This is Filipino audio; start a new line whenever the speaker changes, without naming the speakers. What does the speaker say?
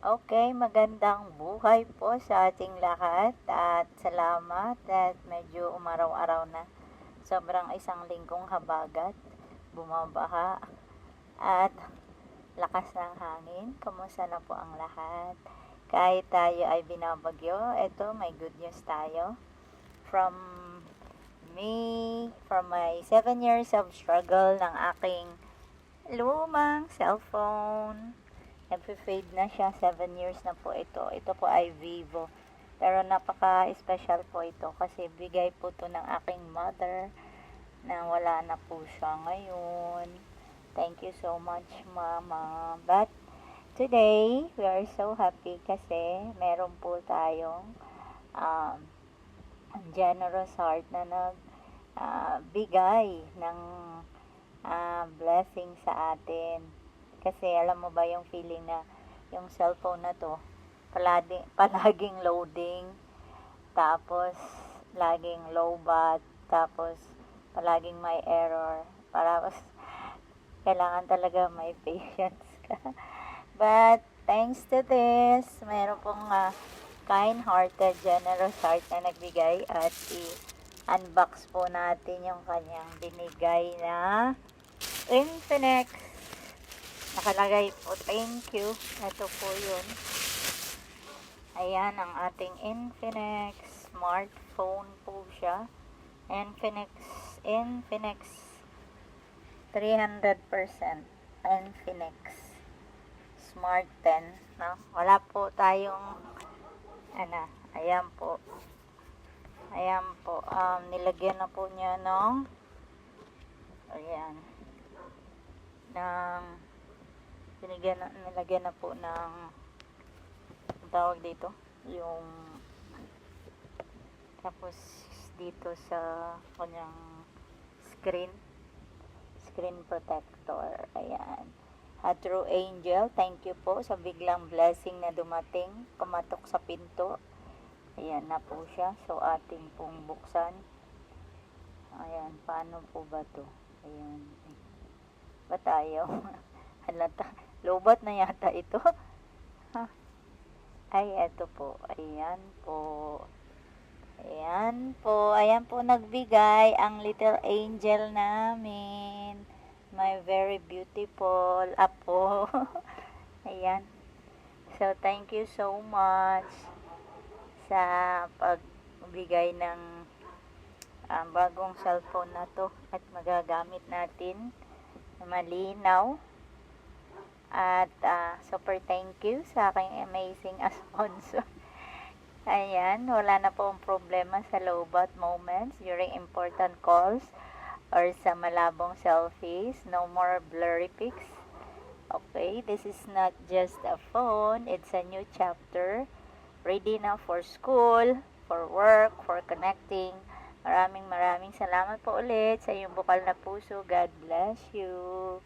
Okay, magandang buhay po sa ating lahat at salamat at medyo umaraw-araw na. Sobrang isang linggong habagat, bumabaha at lakas ng hangin. Kamusta na po ang lahat? Kahit tayo ay binabagyo, eto may good news tayo. From from my 7 years of struggle ng aking lumang cellphone. Nagpe-fade na siya, 7 years na po ito. Ito po ay Vivo. Pero napaka-special po ito kasi bigay po to ng aking mother na wala na po siya ngayon. Thank you so much, Mama. But today, we are so happy kasi meron po tayong um, generous heart na bigay ng blessing sa atin. Kasi alam mo ba yung feeling na yung cellphone na to, palaging loading, tapos laging lowbat, tapos palaging may error. Para kailangan talaga may patience ka. But thanks to this, meron pong kind-hearted, generous heart na nagbigay at i-unbox po natin yung kanyang binigay na Infinix. Nakalagay po, thank you. Ito po yun. Ayan ang ating Infinix smartphone po siya. Infinix 300% Infinix Smart 10. No? Wala po tayong ayan po. Ayan po. Nilagyan na po niya ng ayan ng nilagyan na po ng tawag dito yung tapos dito sa kanyang screen protector. Ayan. True Angel, thank you po sa biglang blessing na dumating, kumatok sa pinto. Ayan na po siya. So ating pong buksan. Ayan, paano po ba to? Ayan. Ba tayo? Halata. Lobat na yata ito. Ay, eto po. Ayan po. Ayan po. Ayan po nagbigay ang little angel namin. My very beautiful apo. Ayan. So, thank you so much sa pagbigay ng bagong cellphone na to at magagamit natin na malinaw. At super thank you sa aking amazing sponsor. Ayan, wala na pong problema sa lowbat moments during important calls or sa malabong selfies. No more blurry pics. Okay, this is not just a phone, it's a new chapter. Ready na for school, for work, for connecting. Maraming salamat po ulit sa iyong bukal na puso. God bless you.